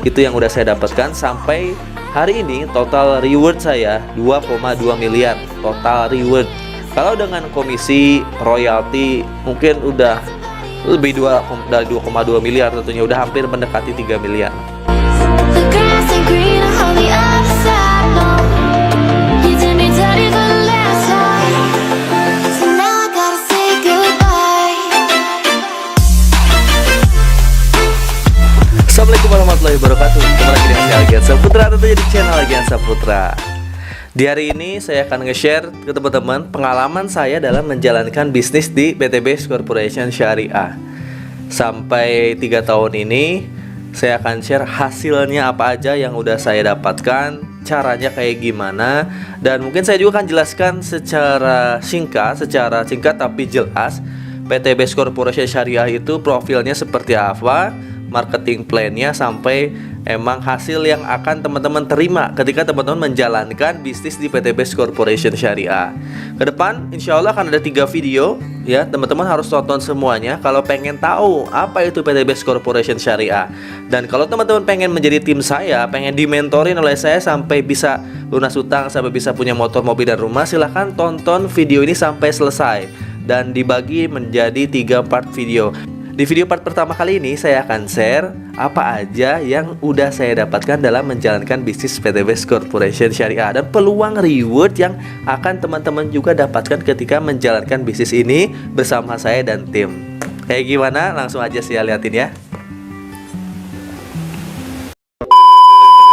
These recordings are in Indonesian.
Itu yang udah saya dapatkan sampai hari ini. Total reward saya 2,2 miliar total reward. Kalau dengan komisi royalti mungkin udah lebih dari 2,2 miliar tentunya, udah hampir mendekati 3 miliar. Assalamualaikum warahmatullahi wabarakatuh. Kembali lagi dengan saya Algian Saputra, tentunya di channel Algian Saputra. Di hari ini saya akan nge-share ke teman-teman pengalaman saya dalam menjalankan bisnis di PT Base Corporation Syariah. Sampai 3 tahun ini saya akan share hasilnya apa aja yang udah saya dapatkan, caranya kayak gimana, dan mungkin saya juga akan jelaskan secara singkat tapi jelas PT Base Corporation Syariah itu profilnya seperti apa, marketing plan-nya, sampai emang hasil yang akan teman-teman terima ketika teman-teman menjalankan bisnis di PT Base Corporation Syariah. Kedepan insya Allah akan ada 3 video ya, teman-teman harus tonton semuanya kalau pengen tahu apa itu PT Base Corporation Syariah. Dan kalau teman-teman pengen menjadi tim saya, pengen dimentorin oleh saya sampai bisa lunas utang, sampai bisa punya motor, mobil, dan rumah, silahkan tonton video ini sampai selesai dan dibagi menjadi 3 part video. Di video part pertama kali ini saya akan share apa aja yang udah saya dapatkan dalam menjalankan bisnis PT Base Corporation Syariah dan peluang reward yang akan teman-teman juga dapatkan ketika menjalankan bisnis ini bersama saya dan tim. Kayak gimana? Langsung aja saya liatin ya.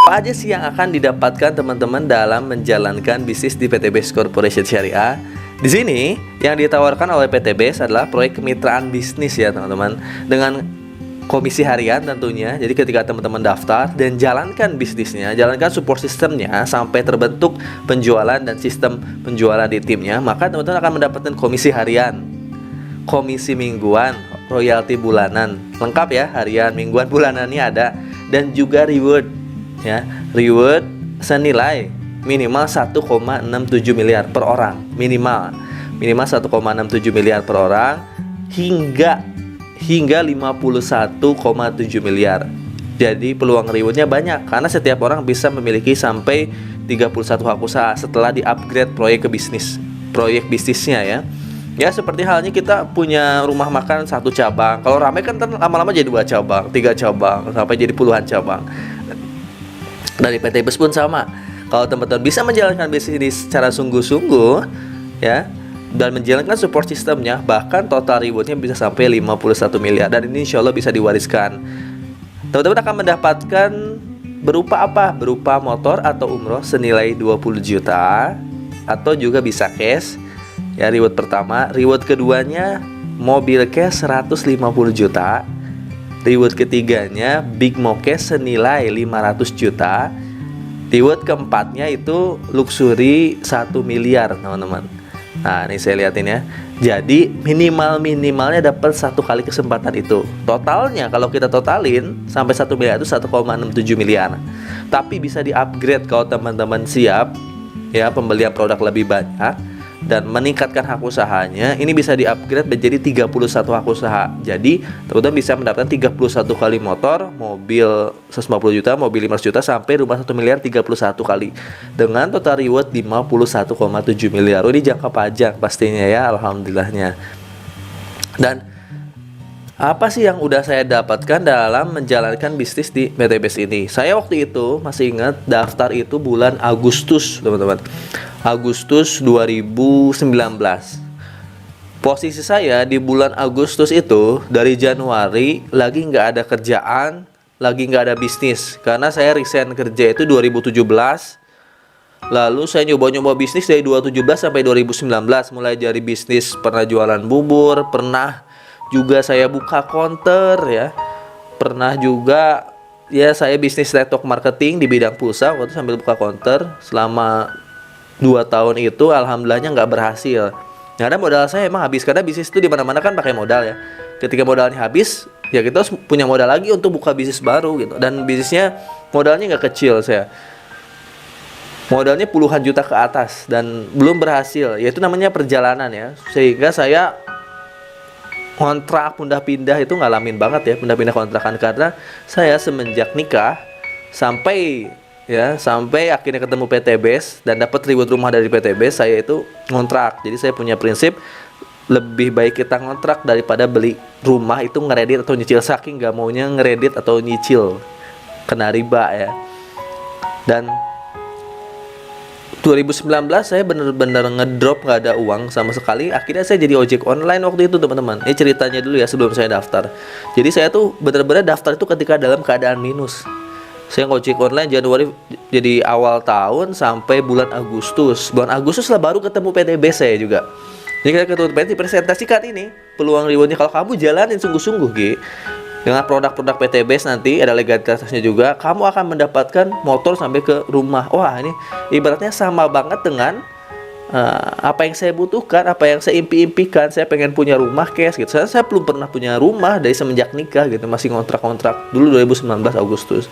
Apa aja sih yang akan didapatkan teman-teman dalam menjalankan bisnis di PT Base Corporation Syariah? Di sini yang ditawarkan oleh PT Base adalah proyek kemitraan bisnis ya teman-teman, dengan komisi harian tentunya. Jadi ketika teman-teman daftar dan jalankan bisnisnya, jalankan support sistemnya sampai terbentuk penjualan dan sistem penjualan di timnya, maka teman-teman akan mendapatkan komisi harian, komisi mingguan, royalti bulanan, lengkap ya, harian, mingguan, bulanannya ada, dan juga reward ya, reward senilai minimal 1,67 miliar per orang, minimal 1,67 miliar per orang hingga 51,7 miliar. Jadi peluang rewardnya banyak karena setiap orang bisa memiliki sampai 31 hak usaha setelah di-upgrade proyek bisnisnya ya. Ya seperti halnya kita punya rumah makan 1 cabang. Kalau ramai kan lama-lama jadi 2 cabang, 3 cabang, sampai jadi puluhan cabang. Dari PT Base pun sama. Kalau teman-teman bisa menjalankan bisnis ini secara sungguh-sungguh ya, dan menjalankan support sistemnya, bahkan total rewardnya bisa sampai 51 miliar. Dan ini insya Allah bisa diwariskan. Teman-teman akan mendapatkan berupa apa? Berupa motor atau umroh senilai 20 juta, atau juga bisa cash ya, reward pertama. Reward keduanya mobil cash 150 juta. Reward ketiganya Big Mo cash senilai 500 juta. Reward keempatnya itu luxury 1 miliar teman-teman. Nah ini saya lihatin ya. Jadi minimalnya dapat 1 kali kesempatan itu. Totalnya kalau kita totalin sampai 1 miliar itu 1,67 miliar. Tapi bisa di-upgrade kalau teman-teman siap ya, pembelian produk lebih banyak dan meningkatkan hak usahanya. Ini bisa di-upgrade menjadi 31 hak usaha. Jadi teman-teman bisa mendapatkan 31 kali motor, mobil 150 juta, mobil 500 juta, sampai rumah 1 miliar 31 kali, dengan total reward 51,7 miliar. Ini jangka panjang pastinya ya, alhamdulillahnya. Dan apa sih yang udah saya dapatkan dalam menjalankan bisnis di PT Base ini? Saya waktu itu masih ingat daftar itu bulan Agustus teman-teman, Agustus 2019. Posisi saya di bulan Agustus itu dari Januari lagi nggak ada kerjaan, lagi nggak ada bisnis, karena saya resign kerja itu 2017. Lalu saya nyoba-nyoba bisnis dari 2017 sampai 2019, mulai dari bisnis pernah jualan bubur, pernah juga saya buka counter ya, pernah juga ya saya bisnis network marketing di bidang pulsa waktu sambil buka counter selama 2 tahun itu. Alhamdulillahnya nggak berhasil. Karena modal saya emang habis, karena bisnis itu di mana-mana kan pakai modal ya. Ketika modalnya habis, ya kita harus punya modal lagi untuk buka bisnis baru gitu. Dan bisnisnya modalnya nggak kecil, saya modalnya puluhan juta ke atas dan belum berhasil. Ya itu namanya perjalanan ya. Sehingga saya kontrak pindah-pindah itu ngalamin banget ya, pindah-pindah kontrakan, karena saya semenjak nikah sampai akhirnya ketemu PTBS dan dapat reward rumah dari PTBS. Saya itu ngontrak. Jadi saya punya prinsip lebih baik kita ngontrak daripada beli rumah itu ngeredit atau nyicil, saking gak maunya ngeredit atau nyicil kena riba ya. Dan 2019 saya bener-bener ngedrop, gak ada uang sama sekali. Akhirnya saya jadi ojek online waktu itu teman-teman. Ini ceritanya dulu ya sebelum saya daftar. Jadi saya tuh bener-bener daftar itu ketika dalam keadaan minus. Saya ngojek online Januari, jadi awal tahun sampai bulan Agustus. Bulan Agustus lah baru ketemu PTB saya juga. Jadi kita ketemu PTB presentasikan ini peluang rewardnya kalau kamu jalanin sungguh-sungguh Gi. Dengan produk-produk PTBS nanti ada legalitasnya juga, kamu akan mendapatkan motor sampai ke rumah. Wah, ini ibaratnya sama banget dengan apa yang saya butuhkan, apa yang saya impi-impikan. Saya pengen punya rumah cash gitu. Saya belum pernah punya rumah dari semenjak nikah gitu, masih kontrak-kontrak dulu 2019 Agustus.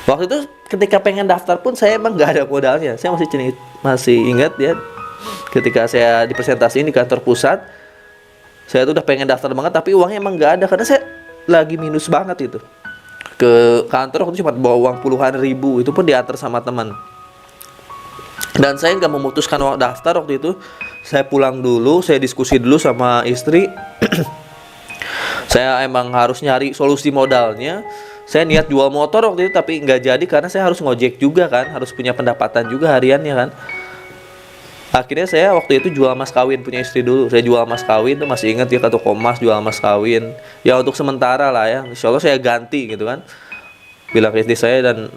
Waktu itu ketika pengen daftar pun saya emang nggak ada modalnya. Saya masih ingat ya, ketika saya di presentasi di kantor pusat, saya tuh udah pengen daftar banget tapi uangnya emang nggak ada karena saya lagi minus banget itu. Ke kantor waktu itu cuma bawa uang puluhan ribu, itu pun diantar sama teman. Dan saya nggak memutuskan daftar waktu itu. Saya pulang dulu, saya diskusi dulu sama istri. Saya emang harus nyari solusi modalnya. Saya niat jual motor waktu itu tapi nggak jadi karena saya harus ngojek juga kan, harus punya pendapatan juga hariannya kan. Akhirnya saya waktu itu jual mas kawin punya istri dulu. Saya jual mas kawin tuh masih ingat ya, ke toko emas jual mas kawin. Ya untuk sementara lah ya. Insya Allah saya ganti gitu kan. Bilang ke istri saya dan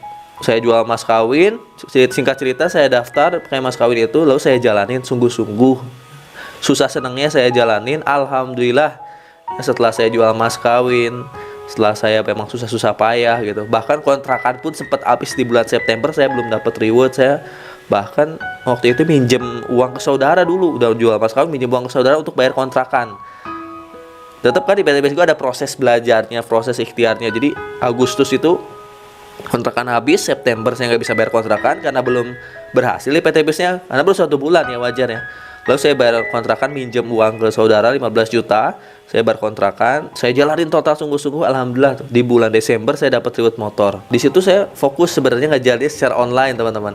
saya jual mas kawin. Singkat cerita saya daftar pakai mas kawin itu, lalu saya jalanin sungguh-sungguh. Susah senangnya saya jalanin. Alhamdulillah setelah saya jual mas kawin, setelah saya memang susah-susah payah gitu. Bahkan kontrakan pun sempat habis di bulan September, saya belum dapat reward. Saya bahkan waktu itu minjem uang ke saudara dulu, udah jual mas kawin minjem uang ke saudara untuk bayar kontrakan. Tetap kan di PTBS juga ada proses belajarnya, proses ikhtiarnya. Jadi Agustus itu kontrakan habis, September saya nggak bisa bayar kontrakan karena belum berhasil di PTBS-nya, karena baru 1 bulan ya, wajar ya. Lalu saya bayar kontrakan, minjem uang ke saudara 15 juta, saya bayar kontrakan, saya jalanin total sungguh-sungguh. Alhamdulillah di bulan Desember saya dapat reward motor. Di situ saya fokus sebenarnya ngejalanin secara online teman-teman.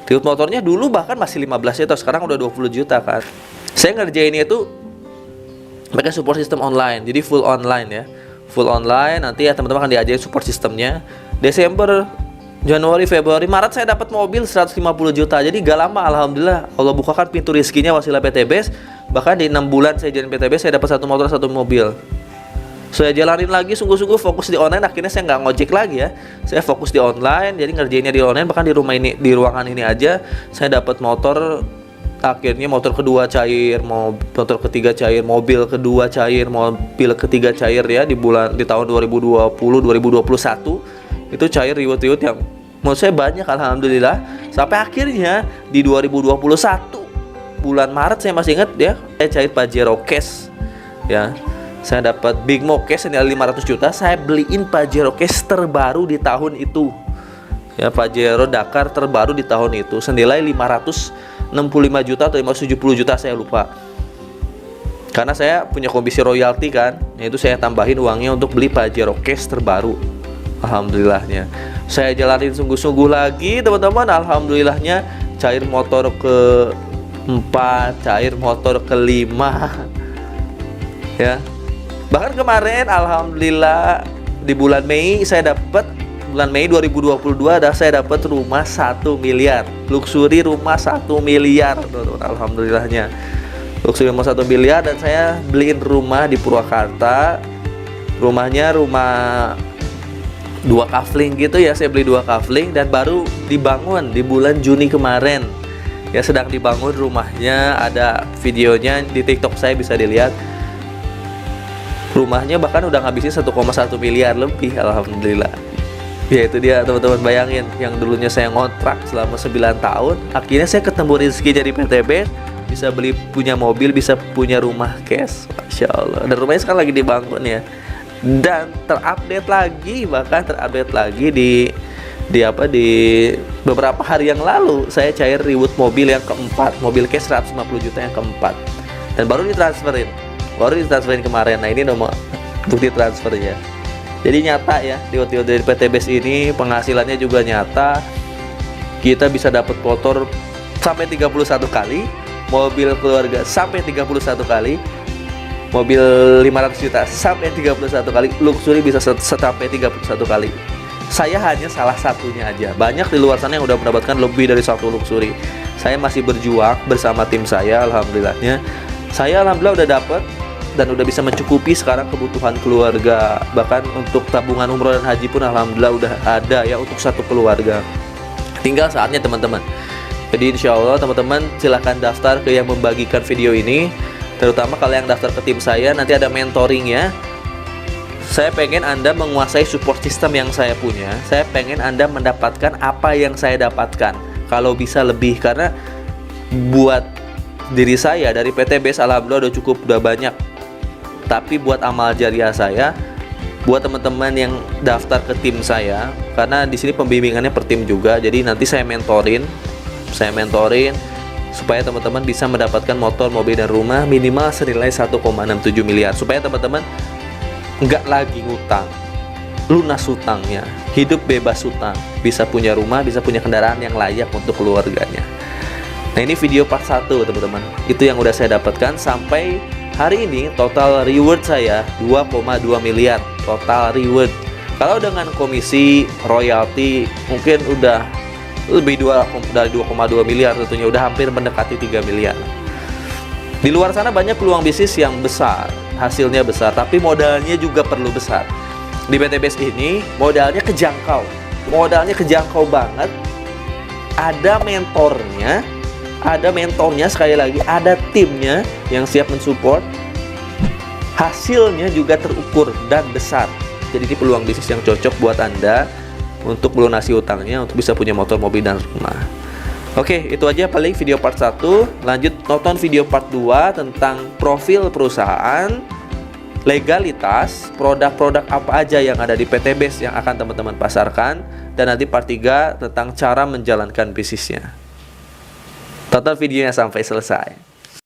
Reward motornya dulu bahkan masih 15 juta, sekarang udah 20 juta kan. Saya ngerjainnya itu pakai support system online, jadi full online ya. Full online, nanti ya teman-teman akan diajarin support sistemnya. Desember, Januari, Februari, Maret saya dapat mobil 150 juta. Jadi gak lama alhamdulillah Allah bukakan pintu rezekinya wasilah PTBS. Bahkan di 6 bulan saya jalan PTBS saya dapat 1 motor 1 mobil. Saya jalanin lagi sungguh-sungguh, fokus di online. Akhirnya saya nggak ngojek lagi ya, saya fokus di online, jadi ngerjainnya di online. Bahkan di rumah ini, di ruangan ini aja saya dapat motor. Akhirnya motor kedua cair, motor ketiga cair, mobil kedua cair, mobil ketiga cair ya di tahun 2020 2021 itu cair reward yang menurut saya banyak alhamdulillah. Sampai akhirnya di 2021 bulan Maret saya masih ingat ya, saya cair Pajero Cash ya. Saya dapat Big Mo Cash senilai 500 juta. Saya beliin Pajero Cash terbaru di tahun itu. Ya, Pajero Dakar terbaru di tahun itu senilai 565 juta atau 570 juta saya lupa. Karena saya punya komisi royalti kan, yaitu saya tambahin uangnya untuk beli Pajero Cash terbaru. Alhamdulillahnya. Saya jalanin sungguh-sungguh lagi, teman-teman. Alhamdulillahnya cair motor ke-4, cair motor ke-5. Ya. Bahkan kemarin alhamdulillah di bulan Mei saya dapat, bulan Mei 2022 saya dapat rumah 1 miliar. Luxury rumah 1 miliar. Alhamdulillahnya. Luxury rumah 1 miliar dan saya beliin rumah di Purwakarta. Rumahnya rumah 2 kafling gitu ya. Saya beli 2 kafling dan baru dibangun di bulan Juni kemarin. Ya, sedang dibangun rumahnya, ada videonya di TikTok saya bisa dilihat. Rumahnya bahkan udah ngabisin 1,1 miliar lebih, alhamdulillah. Ya itu dia teman-teman, bayangin yang dulunya saya ngontrak selama 9 tahun, akhirnya saya ketemu rezeki dari PTB, bisa beli, punya mobil, bisa punya rumah cash, masya Allah. Dan rumahnya sekarang lagi dibangun ya. Dan terupdate lagi, bahkan terupdate lagi di beberapa hari yang lalu saya cair reward mobil yang keempat, mobil cash 150 juta yang keempat, dan baru ditransferin kemarin. Nah ini nomor bukti transfernya. Jadi nyata ya, dari PTBes ini penghasilannya juga nyata. Kita bisa dapat motor sampai 31 kali, mobil keluarga sampai 31 kali, mobil 500 juta sampai 31 kali, luxury bisa sampai 31 kali. Saya hanya salah satunya aja. Banyak di luar sana yang udah mendapatkan lebih dari satu luxury. Saya masih berjuang bersama tim saya, alhamdulillahnya. Saya alhamdulillah udah dapat dan udah bisa mencukupi sekarang kebutuhan keluarga. Bahkan untuk tabungan umroh dan haji pun alhamdulillah udah ada ya untuk satu keluarga. Tinggal saatnya teman-teman. Jadi insya Allah teman-teman silahkan daftar ke yang membagikan video ini. Terutama kalau yang daftar ke tim saya, nanti ada mentoring ya. Saya pengen Anda menguasai support system yang saya punya. Saya pengen Anda mendapatkan apa yang saya dapatkan. Kalau bisa lebih, karena buat diri saya dari PTBes alhamdulillah udah banyak. Tapi buat amal jariah saya, buat teman-teman yang daftar ke tim saya, karena di sini pembimbingannya per tim juga. Jadi nanti saya mentorin supaya teman-teman bisa mendapatkan motor, mobil dan rumah minimal senilai 1,67 miliar. Supaya teman-teman nggak lagi ngutang, lunas hutangnya, hidup bebas hutang, bisa punya rumah, bisa punya kendaraan yang layak untuk keluarganya. Nah ini video part 1 teman-teman. Itu yang udah saya dapatkan sampai hari ini. Total reward saya 2,2 miliar total reward. Kalau dengan komisi royalti mungkin udah lebih dari 2,2 miliar tentunya, udah hampir mendekati 3 miliar. Di luar sana banyak peluang bisnis yang besar, hasilnya besar, tapi modalnya juga perlu besar. Di PTBes ini modalnya kejangkau banget. Ada mentornya sekali lagi, ada timnya yang siap mensupport. Hasilnya juga terukur dan besar. Jadi ini peluang bisnis yang cocok buat Anda untuk melunasi utangnya, untuk bisa punya motor, mobil, dan rumah. Oke, itu aja paling video part 1. Lanjut nonton video part 2 tentang profil perusahaan, legalitas, produk-produk apa aja yang ada di PTBes yang akan teman-teman pasarkan, dan nanti part 3 tentang cara menjalankan bisnisnya. Tonton videonya sampai selesai.